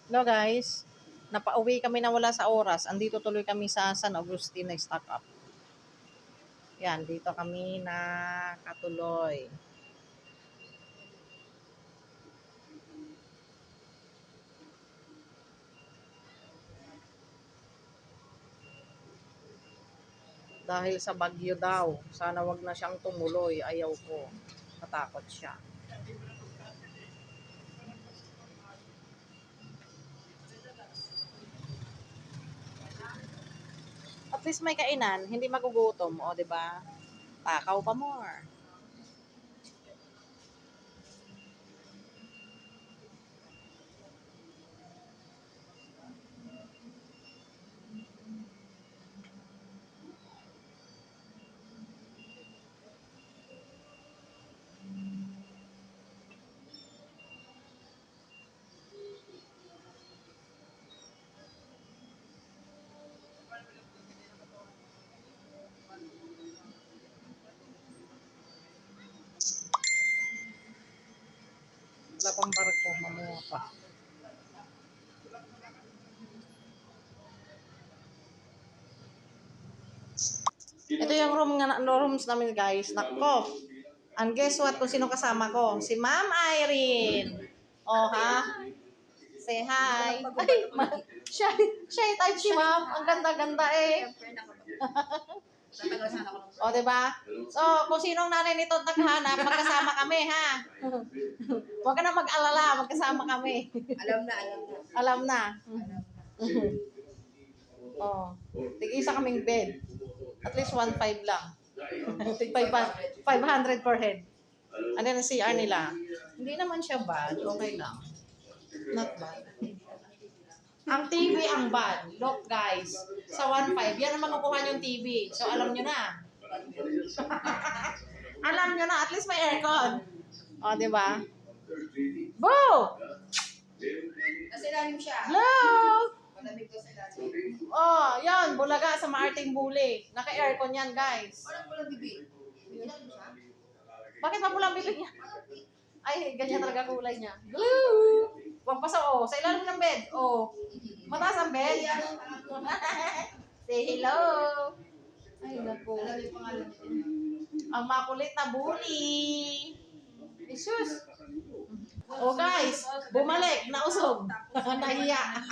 Hello guys, napauwi kami na wala sa oras. Andito tuloy kami sa San Agustin na stock up. Yan, dito kami na katuloy. Dahil sa bagyo daw, sana wag na siyang tumuloy. Ayaw ko. Matakot siya. At least may kainan, hindi magugutom, o 'di ba? Takaw pa more. Wala pang barko, mamuha pa. Ito yung rooms namin guys. Nako. And guess what kung sino kasama ko? Si Ma'am Irene. Oh ha? Say hi. Ay, shy type si Ma'am. Ang ganda-ganda eh. O, diba? So, kung sinong nanay nito naghahanap, magkasama kami, ha? Huwag ka na mag-alala, magkasama kami. Alam na, alam na. Alam na. Alam na. Oh, tig-isa kaming bed. At least 1.5 lang. Tig 500 per head. Ano yung CR nila? Hindi naman siya bad. Okay lang. Not bad. Ang TV ang bad. Look guys, sa 1.5, yan ang makukuha yung TV. So alam nyo na. Alam nyo na, at least may aircon. O, di ba? Boo! Kasi lalim siya. Hello! Malamig to sa lalim. Oh, yan, bulaga sa Maarting Buli. Naka-aircon yan, guys. Walang pulang bibig. Ilalim siya. Bakit pa pulang bibig niya? Ay, ganyan talaga kulay niya. Blue! Huwag pa sa O. Sa ilalim ng bed. O. Mataas ang bed. Say hello. Ay, naku. Alam yung pangalan niya. Ang makulit na bully. Jesus. Oh guys, bumalik. Nausog. Nahiya.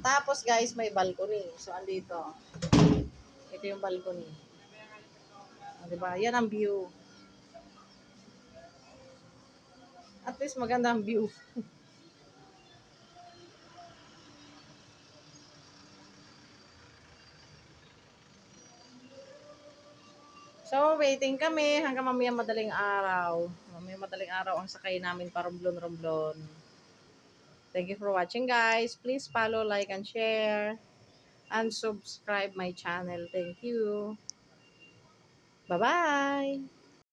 Tapos guys, may balcony. So, andito. Ito yung balcony. Diba? Yan ang view. At least maganda ang view. So, waiting kami hanggang mamaya madaling araw. Mamaya madaling araw ang sakay namin para Romblon-Romblon. Thank you for watching guys. Please follow, like, and share. And subscribe my channel. Thank you. Bye-bye!